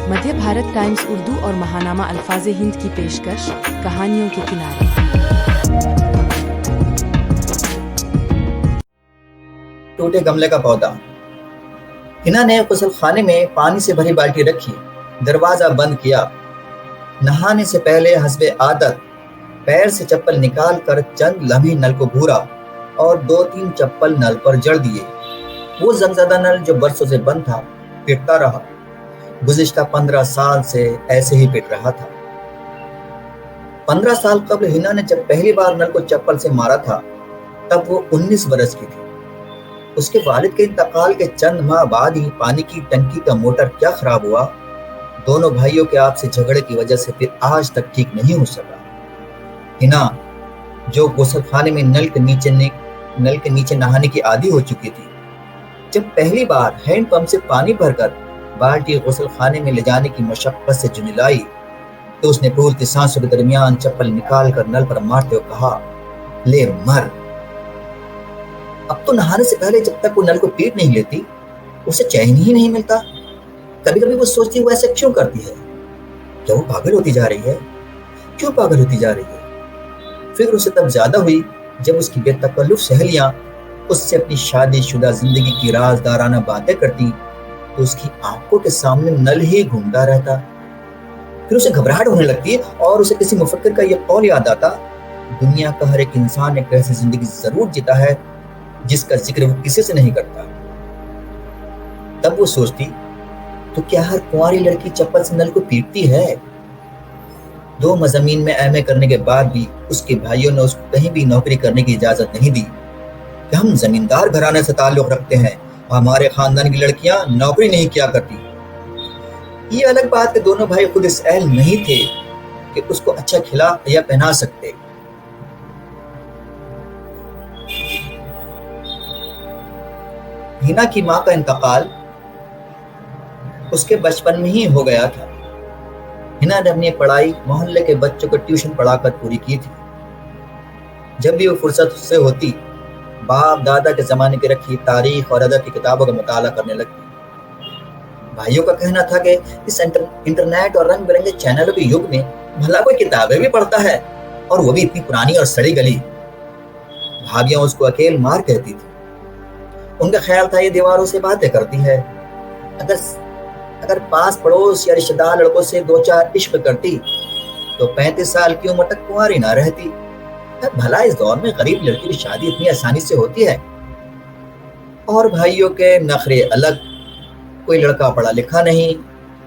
Madhya Bharat Times Urdu اور ماہنامہ الفاظ ہند کی پیشکش کہانیوں کے کنارے۔ ٹوٹے گملے کا پودا۔ ہنا نے غسل خانے میں پانی سے بھری بالٹی رکھی، دروازہ بند کیا۔ نہانے سے پہلے حسب عادت پیر سے چپل نکال کر چند لمحے نل کو گھورا اور 2-3 چپل نل پر جڑ دیے۔ وہ زنگزدہ نل جو برسوں سے بند تھا پٹتا رہا۔ گزشتہ 15 سال سے ایسے ہی پٹ رہا تھا۔ 15 سال قبل ہنا نے جب پہلی بار نل کو چپل سے مارا تھا تب وہ 19 برس کی تھی۔ اس کے والد کے انتقال کے چند ماہ بعد ہی پانی کی ٹنکی کا موٹر کیا خراب ہوا، دونوں بھائیوں کے آپسی جھگڑے کی وجہ سے پھر آج تک ٹھیک نہیں ہو سکا۔ ہنا جو غسل خانے میں نل کے نیچے نہانے کی عادی ہو چکی تھی، جب پہلی بار ہینڈ پمپ سے پانی بھر کر بالٹی غسل خانے میں لے جانے کی مشقت سے جنجلائی تو اس نے پھولتی سانسوں کے درمیان چپل نکال کر نل پر مارتے ہوئے کہا، لے مر۔ اب تو نہانے سے پہلے جب تک وہ نل کو پیٹ نہیں لیتی اسے چین ہی نہیں ملتا۔ کبھی کبھی وہ سوچتی وہ ایسے کیوں کرتی ہے؟ کیا وہ پاگل ہوتی جا رہی ہے؟ کیوں پاگل ہوتی جا رہی ہے؟ فکر اسے تب زیادہ ہوئی جب اس کی بے تکلف سہیلیاں اس سے اپنی شادی شدہ زندگی کی رازدارانہ باتیں کرتی تو اس کی آنکھوں کے سامنے نل ہی گھومتا رہتا۔ پھر اسے گھبراہٹ ہونے لگتی اور اسے کسی مفکر کا یہ قول یاد آتا، دنیا کا ہر ایک انسان ایک ایسی زندگی ضرور جیتا ہے جس کا ذکر وہ کسی سے نہیں کرتا۔ تب وہ سوچتی، تو کیا ہر کنواری لڑکی چپل سے نل کو پیٹتی ہے؟ 2 مضامین میں ایم اے کرنے کے بعد بھی اس کے بھائیوں نے اس کو کہیں بھی نوکری کرنے کی اجازت نہیں دی کہ ہم زمیندار گھرانے سے تعلق رکھتے ہیں اور ہمارے خاندان کی لڑکیاں نوکری نہیں کیا کرتی۔ یہ الگ بات کہ دونوں بھائی خود اس اہل نہیں تھے کہ اس کو اچھا کھلا یا پہنا سکتے۔ ہنا کی ماں کا انتقال اس کے بچپن میں ہی ہو گیا تھا۔ ہنا نے اپنی پڑھائی محلے کے بچوں کو ٹیوشن پڑھا کر پوری کی تھی۔ جب بھی وہ فرصت سے ہوتی باپ دادا کے زمانے کی رکھی تاریخ اور ادب کی کتابوں کا مطالعہ کرنے لگتی۔ بھائیوں کا کہنا تھا کہ اس انٹرنیٹ اور رنگ برنگے چینلوں کے یگ میں بھلا کوئی کتابیں بھی پڑھتا ہے اور وہ بھی اتنی پرانی اور سڑی گلی۔ بھابیاں اس کو اکیل مار کہتی تھی۔ ان کا خیال تھا یہ دیواروں سے باتیں کرتی ہے۔ اگر پاس پڑوس یا رشتہ دار لڑکوں سے 2-4 عشق کرتی تو 35 سال کی عمر تک کنواری نہ رہتی۔ بھلا اس دور میں غریب لڑکی کی شادی اتنی آسانی سے ہوتی ہے؟ اور بھائیوں کے نخرے الگ، کوئی لڑکا پڑھا لکھا نہیں،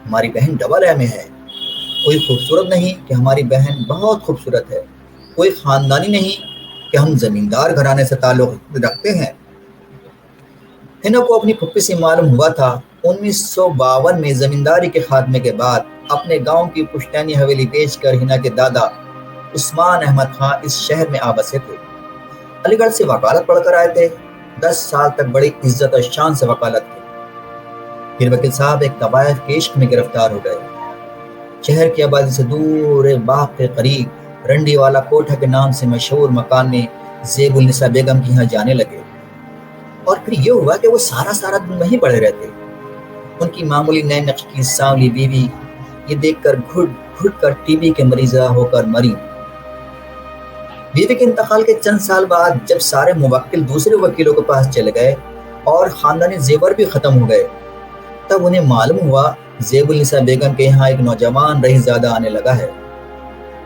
ہماری بہن ڈبل ایم اے ہے، کوئی خوبصورت نہیں کہ ہماری بہن بہت خوبصورت ہے، کوئی خاندانی نہیں کہ ہم زمیندار گھرانے سے تعلق رکھتے ہیں۔ ہنا کو اپنی پھپھی سے معلوم ہوا تھا 1952 میں زمینداری کے خاتمے کے بعد اپنے گاؤں کی پشتینی حویلی بیچ کر ہنا کے دادا عثمان احمد خان اس شہر میں آبسے تھے۔ علی گڑھ سے وکالت پڑھ کر آئے تھے۔ 10 سال تک بڑی عزت اور شان سے وکالت کی۔ پھر وکیل صاحب ایک طوائف کے عشق میں گرفتار ہو گئے۔ شہر کی آبادی سے دور ایک باغ کے قریب رنڈی والا کوٹھا کے نام سے مشہور مکان میں زیب النساء بیگم کی یہاں جانے لگے۔ اور پھر یہ ہوا کہ وہ سارا دن وہیں پڑے رہتے۔ ان کی معمولی نئے نقش کی سانولی بیوی یہ دیکھ کر گھٹ کر ٹی بی کے مریضہ ہو کر مری۔ بیوی کے انتقال کے چند سال بعد جب سارے موکل دوسرے وکیلوں کے پاس چلے گئے اور خاندانی زیور بھی ختم ہو گئے تب انہیں معلوم ہوا زیب النساء بیگم کے یہاں ایک نوجوان رہی زادہ آنے لگا ہے۔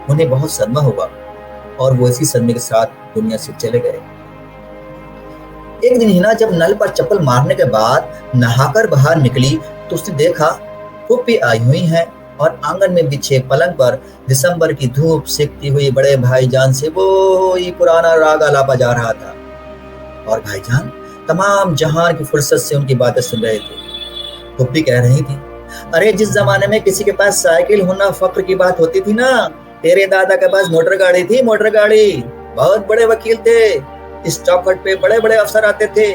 انہیں بہت صدمہ ہوا اور وہ اسی صدمے کے ساتھ دنیا سے چلے گئے۔ ایک دن ہنا جب نل پر چپل مارنے کے بعد نہا کر باہر نکلی تو اس نے دیکھا پھوپھی آئی ہوئی ہیں اور آنگن میں بچھے پلنگ پر دسمبر کی دھوپ سیکتی ہوئی بڑے بھائی جان سے وہی پرانا راگ آلاپا جا رہا تھا۔ اور بھائی جان تمام جہان کی فرصت سے ان کی باتیں سن رہے تھے۔ پھوپھی کہہ رہی تھی، ارے جس زمانے میں کسی کے پاس سائیکل ہونا فخر کی بات ہوتی تھی نا، تیرے دادا کے پاس موٹر گاڑی تھی، موٹر گاڑی۔ بہت بڑے وکیل تھے، اس چوکھٹ پہ بڑے بڑے افسر آتے تھے۔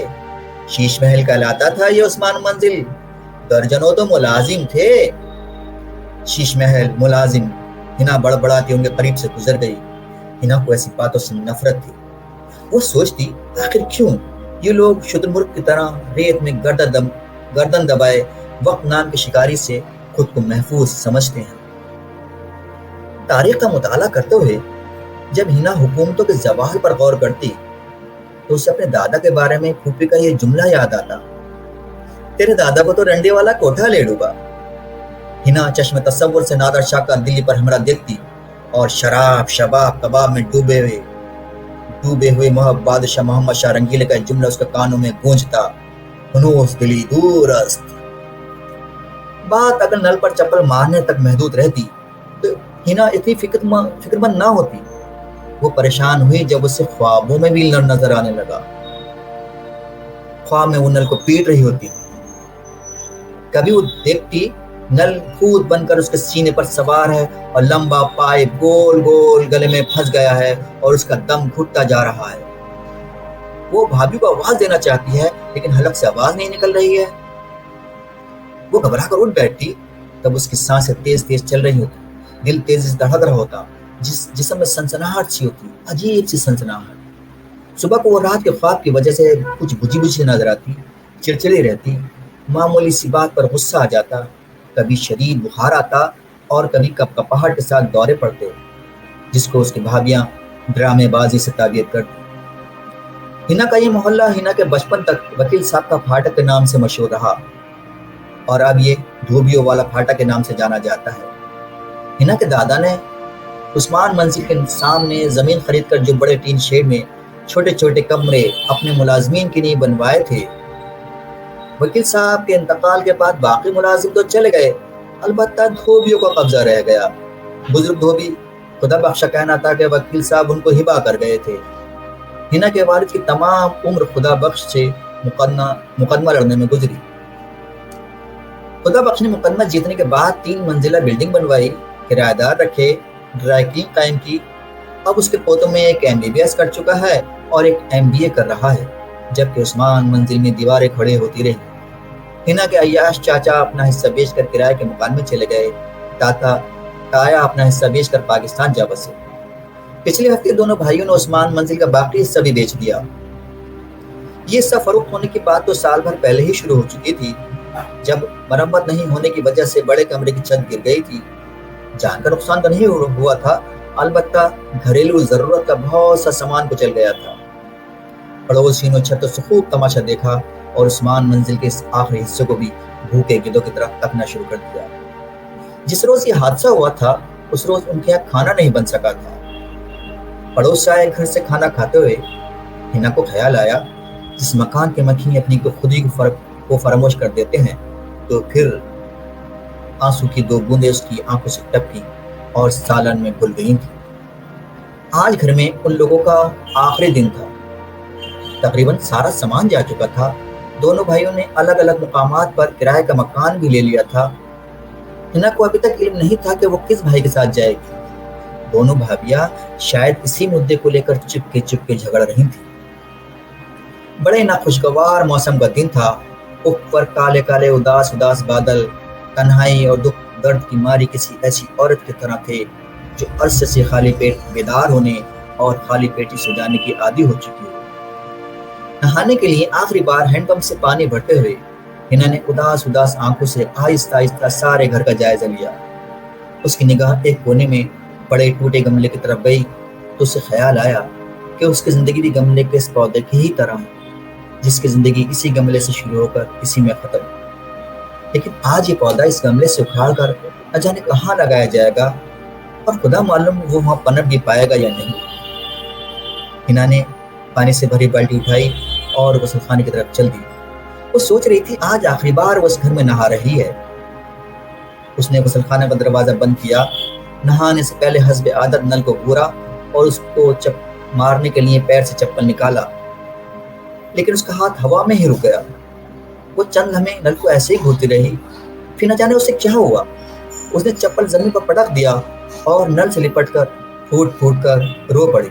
شیش محل کہلاتا تھا یہ عثمان منزل، درجنوں تو ملازم تھے۔ شیش محل ملازم، ہنا بڑبڑاتی ان کے قریب سے گزر گئی۔ ہنا کو ایسی باتوں سے نفرت تھی۔ وہ سوچتی آخر کیوں یہ لوگ شتر مرغ کی طرح ریت میں گردن دبائے وقت نام کے شکاری سے خود کو محفوظ سمجھتے ہیں۔ تاریخ کا مطالعہ کرتے ہوئے جب ہنا حکومتوں کے زوال پر غور کرتی تو اسے اپنے دادا کے بارے میں پھوپھی کا یہ جملہ یاد آتا، تیرے دادا کو تو رنڈے والا کوٹھا لے ڈوبا۔ ہنا چشم تصور سے نادر شاہ کا دلی پر حملہ دیکھتی اور شراب شباب کباب میں ڈوبے ہوئے محب بادشاہ محمد شاہ رنگیلے کا جملہ اس کے کانوں میں گونجتا، ہنوس دلی دور است۔ بات اگر نل پر چپل مارنے تک محدود رہتی تو ہنا اتنی فکر مند نہ ہوتی۔ وہ پریشان ہوئی جب اسے خوابوں میں بھی نل نظر آنے لگا۔ خواب میں وہ نل کو پیٹ رہی ہوتی، کبھی وہ دیکھتی نل بھوت بن کر اس کے سینے پر سوار ہے اور لمبا پائپ گول گول گلے میں پھنس گیا ہے اور اس کا دم گھٹتا جا رہا ہے۔ وہ بھابھی کو آواز دینا چاہتی ہے لیکن حلق سے آواز نہیں نکل رہی ہے۔ وہ گھبرا کر اٹھ بیٹھتی، تب اس کی سانسیں تیز تیز چل رہی ہوتی، دل تیزی سے دھڑک رہا ہوتا، جسم میں سنسناہٹ سی ہوتی، عجیب سی سنسناہٹ۔ صبح کو وہ رات کے خواب کی وجہ سے کچھ بجھی نظر آتی، چڑچڑی رہتی، معمولی سی بات پر غصہ آ جاتا، کبھی شدید بخار آتا اور کبھی کپکپاہٹ کے ساتھ دورے پڑتے، جس کو اس کی بھابیاں ڈرامے بازی سے تعبیر کرتی۔ ہنا کا یہ محلہ ہنا کے بچپن تک وکیل صاحب کا پھاٹک کے نام سے مشہور رہا اور اب یہ دھوبیوں والا پھاٹک کے نام سے جانا جاتا ہے۔ ہنا کے دادا نے عثمان منزل کے سامنے زمین خرید کر جو بڑے ٹین شیڈ میں چھوٹے چھوٹے کمرے اپنے ملازمین کے لیے بنوائے تھے، وکیل صاحب کے انتقال کے بعد باقی ملازم تو چلے گئے، البتہ دھوبیوں کا قبضہ رہ گیا۔ بزرگ دھوبی خدا بخشا کہنا تھا کہ وکیل صاحب ان کو ہبا کر گئے تھے۔ ہنا کے والد کی تمام عمر خدا بخش سے مقدمہ لڑنے میں گزری۔ خدا بخش نے مقدمہ جیتنے کے بعد 3 منزلہ بلڈنگ بنوائی، کرایہ دار رکھے، ڈرائی کلین قائم کی۔ اب اس کے پوتوں میں ایک MBBS کر چکا ہے اور ایک MBA کر رہا ہے، جبکہ عثمان منزل میں دیواریں کھڑی ہوتی رہی۔ ہنا کے عیاش چاچا اپنا حصہ بیچ کر کرائے کے مکان میں چلے گئے، تایا اپنا حصہ بیچ کر پاکستان جا بسے۔ پچھلے ہفتے دونوں بھائیوں نے عثمان منزل کا باقی حصہ بھی بیچ دیا۔ یہ حصہ فروخت ہونے کی بات تو سال بھر پہلے ہی شروع ہو چکی تھی، جب مرمت نہیں ہونے کی وجہ سے بڑے کمرے کی چھت گر گئی تھی۔ جان کا نقصان تو نہیں ہوا تھا، البتہ گھریلو ضرورت کا بہت سا سامان کچل گیا تھا۔ پڑوسیوں نے چھتوں سے خوب تماشا دیکھا اور عثمان منزل کے اس آخری حصے کو بھی بھوکے گدوں کی طرح تکنا شروع کر دیا۔ جس روز یہ حادثہ ہوا تھا اس روز ان کے یہاں کھانا نہیں بن سکا تھا۔ پڑوس آئے گھر سے کھانا کھاتے ہوئے ہنا کو خیال آیا، جس مکان کے مکھی اپنی خودی کو فراموش کر دیتے ہیں تو پھر آنسو کی 2 بوندیں اس کی آنکھوں سے ٹپکی اور سالن میں گھل گئی تھی۔ آج گھر میں ان لوگوں کا آخری دن تھا، تقریباً سارا سامان جا چکا تھا۔ دونوں بھائیوں نے الگ الگ مقامات پر کرائے کا مکان بھی لے لیا تھا۔ ہنا کو ابھی تک علم نہیں تھا کہ وہ کس بھائی کے ساتھ جائے گی۔ دونوں بھابیاں شاید اسی مدعے کو لے کر چپکے جھگڑ رہی تھیں۔ بڑے ناخوشگوار موسم کا دن تھا، اوپر کالے کالے اداس بادل تنہائی اور دکھ درد کی ماری کسی ایسی عورت کی طرح تھے جو عرصے سے خالی پیٹ بیدار ہونے اور خالی پیٹی سو جانے کی عادی ہو چکی ہو۔ نہانے کے لیے آخری بار ہینڈ پمپ سے پانی بھرتے ہوئے ہنا نے اداس آنکھوں سے آہستہ آہستہ سارے گھر کا جائزہ لیا۔ اس کی نگاہ ایک کونے میں بڑے ٹوٹے گملے کی طرف گئی تو اسے خیال آیا کہ اس کی زندگی بھی گملے کے اس پودے کی ہی طرح ہے، جس کی زندگی اسی گملے سے شروع ہو کر اسی میں ختم۔ لیکن آج یہ پودا اس گملے سے اکھاڑ کر نہ جانے کہاں لگایا جائے گا اور خدا معلوم وہ وہاں پنپ بھی پائے گا یا نہیں۔ ہنا نے پانی سے بھری بالٹی اٹھائی اور غسل خانے کی طرف چل دی۔ وہ سوچ رہی تھی آج آخری بار وہ اس گھر میں نہا رہی ہے۔ اس نے غسل خانے کا دروازہ بند کیا، نہانے سے پہلے حسب عادت نل کو گھورا اور اس کو مارنے کے لیے پیر سے چپل نکالا، لیکن اس کا ہاتھ ہوا میں ہی رک گیا۔ وہ چند لمحے نل کو ایسے ہی گھورتی رہی، پھر نہ جانے اسے کیا ہوا، اس نے چپل زمین پر پٹک دیا اور نل سے لپٹ کر پھوٹ کر رو پڑی۔